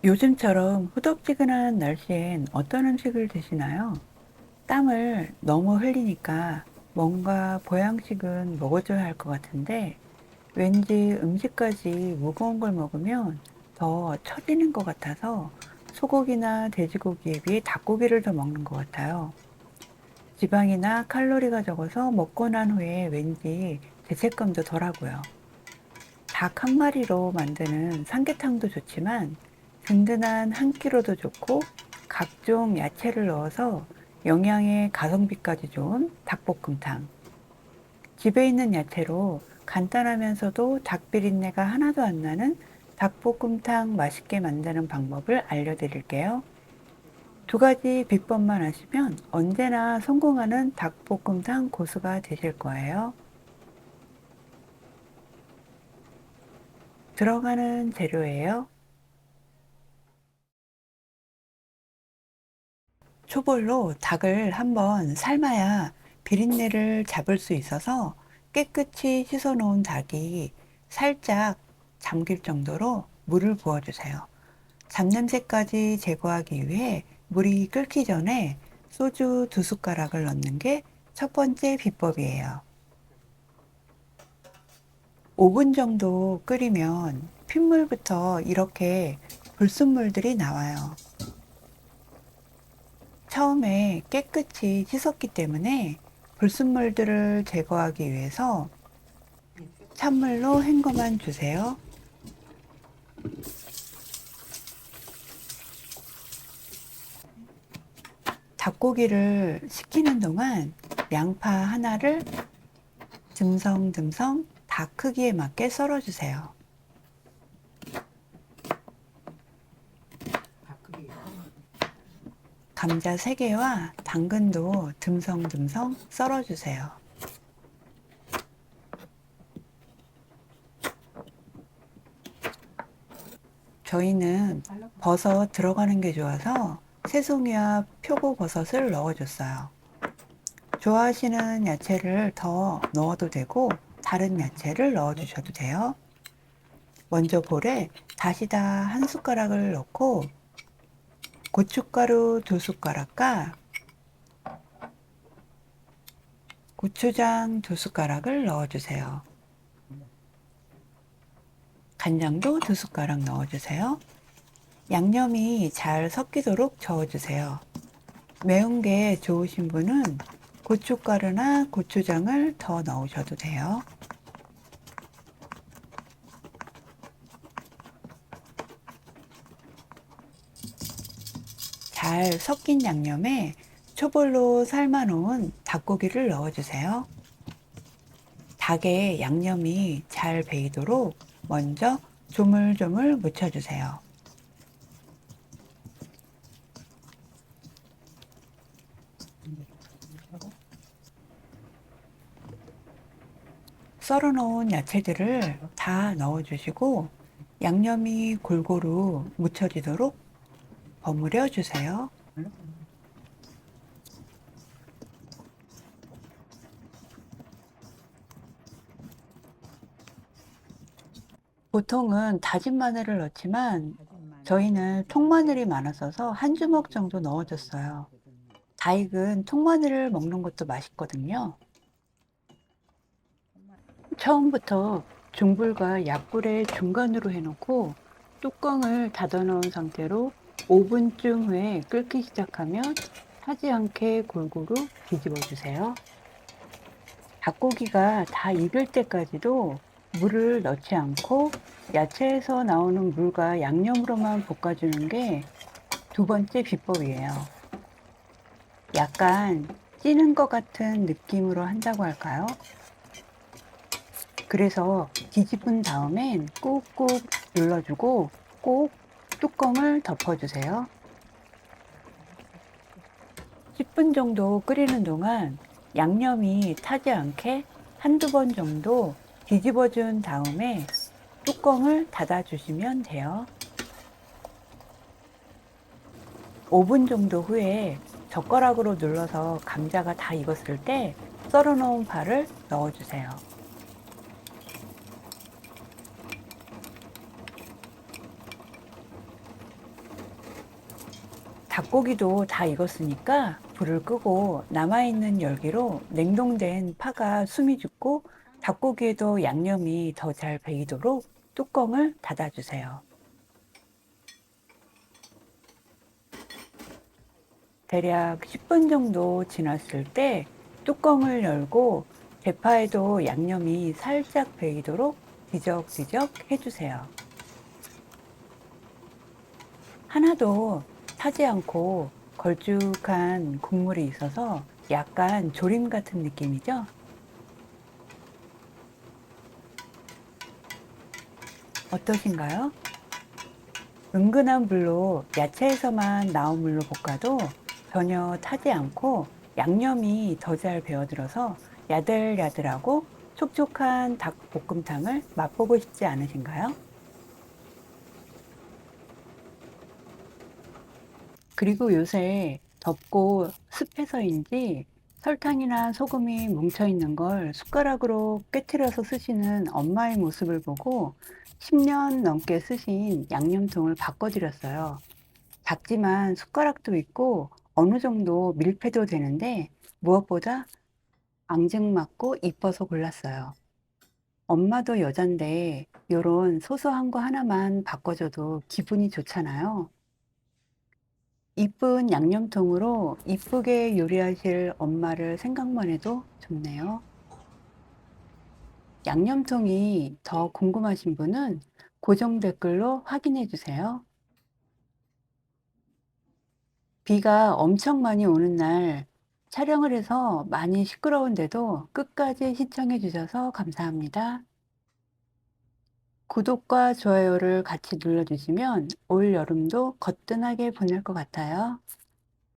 요즘처럼 후덥지근한 날씨엔 어떤 음식을 드시나요? 땀을 너무 흘리니까 뭔가 보양식은 먹어줘야 할 것 같은데 왠지 음식까지 무거운 걸 먹으면 더 처지는 것 같아서 소고기나 돼지고기에 비해 닭고기를 더 먹는 것 같아요. 지방이나 칼로리가 적어서 먹고 난 후에 왠지 죄책감도 덜하고요. 닭 한 마리로 만드는 삼계탕도 좋지만 든든한 한 끼로도 좋고 각종 야채를 넣어서 영양에 가성비까지 좋은 닭볶음탕. 집에 있는 야채로 간단하면서도 닭 비린내가 하나도 안 나는 닭볶음탕 맛있게 만드는 방법을 알려드릴게요. 두 가지 비법만 아시면 언제나 성공하는 닭볶음탕 고수가 되실 거예요. 들어가는 재료예요. 초벌로 닭을 한번 삶아야 비린내를 잡을 수 있어서 깨끗이 씻어 놓은 닭이 살짝 잠길 정도로 물을 부어주세요. 잡냄새까지 제거하기 위해 물이 끓기 전에 소주 2숟가락을 넣는 게 첫 번째 비법이에요. 5분 정도 끓이면 핏물부터 이렇게 불순물들이 나와요. 처음에 깨끗이 씻었기 때문에 불순물들을 제거하기 위해서 찬물로 헹궈만 주세요. 닭고기를 식히는 동안 양파 하나를 듬성듬성 닭 크기에 맞게 썰어주세요. 감자 3개와 당근도 듬성듬성 썰어주세요. 저희는 버섯 들어가는 게 좋아서 새송이와 표고버섯을 넣어줬어요. 좋아하시는 야채를 더 넣어도 되고 다른 야채를 넣어주셔도 돼요. 먼저 볼에 다시다 1숟가락을 넣고 고춧가루 2숟가락과 고추장 2숟가락을 넣어주세요. 간장도 2숟가락 넣어주세요. 양념이 잘 섞이도록 저어주세요. 매운 게 좋으신 분은 고춧가루나 고추장을 더 넣으셔도 돼요. 잘 섞인 양념에 초벌로 삶아놓은 닭고기를 넣어주세요. 닭에 양념이 잘 배이도록 먼저 조물조물 묻혀주세요. 썰어놓은 야채들을 다 넣어주시고 양념이 골고루 묻혀지도록 버무려 주세요. 보통은 다진 마늘을 넣지만 저희는 통마늘이 많았어서 한 주먹 정도 넣어줬어요. 다 익은 통마늘을 먹는 것도 맛있거든요. 처음부터 중불과 약불의 중간으로 해놓고 뚜껑을 닫아놓은 상태로 5분쯤 후에 끓기 시작하면 타지 않게 골고루 뒤집어 주세요. 닭고기가 다 익을 때까지도 물을 넣지 않고 야채에서 나오는 물과 양념으로만 볶아주는 게 두 번째 비법이에요. 약간 찌는 것 같은 느낌으로 한다고 할까요? 그래서 뒤집은 다음엔 꾹꾹 눌러주고 꼭 뚜껑을 덮어주세요. 10분 정도 끓이는 동안 양념이 타지 않게 한두 번 정도 뒤집어 준 다음에 뚜껑을 닫아 주시면 돼요. 5분 정도 후에 젓가락으로 눌러서 감자가 다 익었을 때 썰어 놓은 파를 넣어 주세요. 닭고기도 다 익었으니까 불을 끄고 남아있는 열기로 냉동된 파가 숨이 죽고 닭고기에도 양념이 더 잘 배이도록 뚜껑을 닫아주세요. 대략 10분 정도 지났을 때 뚜껑을 열고 대파에도 양념이 살짝 배이도록 뒤적뒤적 해주세요. 하나도 타지 않고 걸쭉한 국물이 있어서 약간 조림 같은 느낌이죠? 어떠신가요? 은근한 불로 야채에서만 나온 물로 볶아도 전혀 타지 않고 양념이 더 잘 배어들어서 야들야들하고 촉촉한 닭볶음탕을 맛보고 싶지 않으신가요? 그리고 요새 덥고 습해서인지 설탕이나 소금이 뭉쳐 있는 걸 숟가락으로 깨트려서 쓰시는 엄마의 모습을 보고 10년 넘게 쓰신 양념통을 바꿔드렸어요. 작지만 숟가락도 있고 어느 정도 밀폐도 되는데 무엇보다 앙증맞고 이뻐서 골랐어요. 엄마도 여잔데 요런 소소한 거 하나만 바꿔줘도 기분이 좋잖아요. 이쁜 양념통으로 이쁘게 요리하실 엄마를 생각만 해도 좋네요. 양념통이 더 궁금하신 분은 고정 댓글로 확인해 주세요. 비가 엄청 많이 오는 날 촬영을 해서 많이 시끄러운데도 끝까지 시청해 주셔서 감사합니다. 구독과 좋아요를 같이 눌러주시면 올 여름도 거뜬하게 보낼 것 같아요.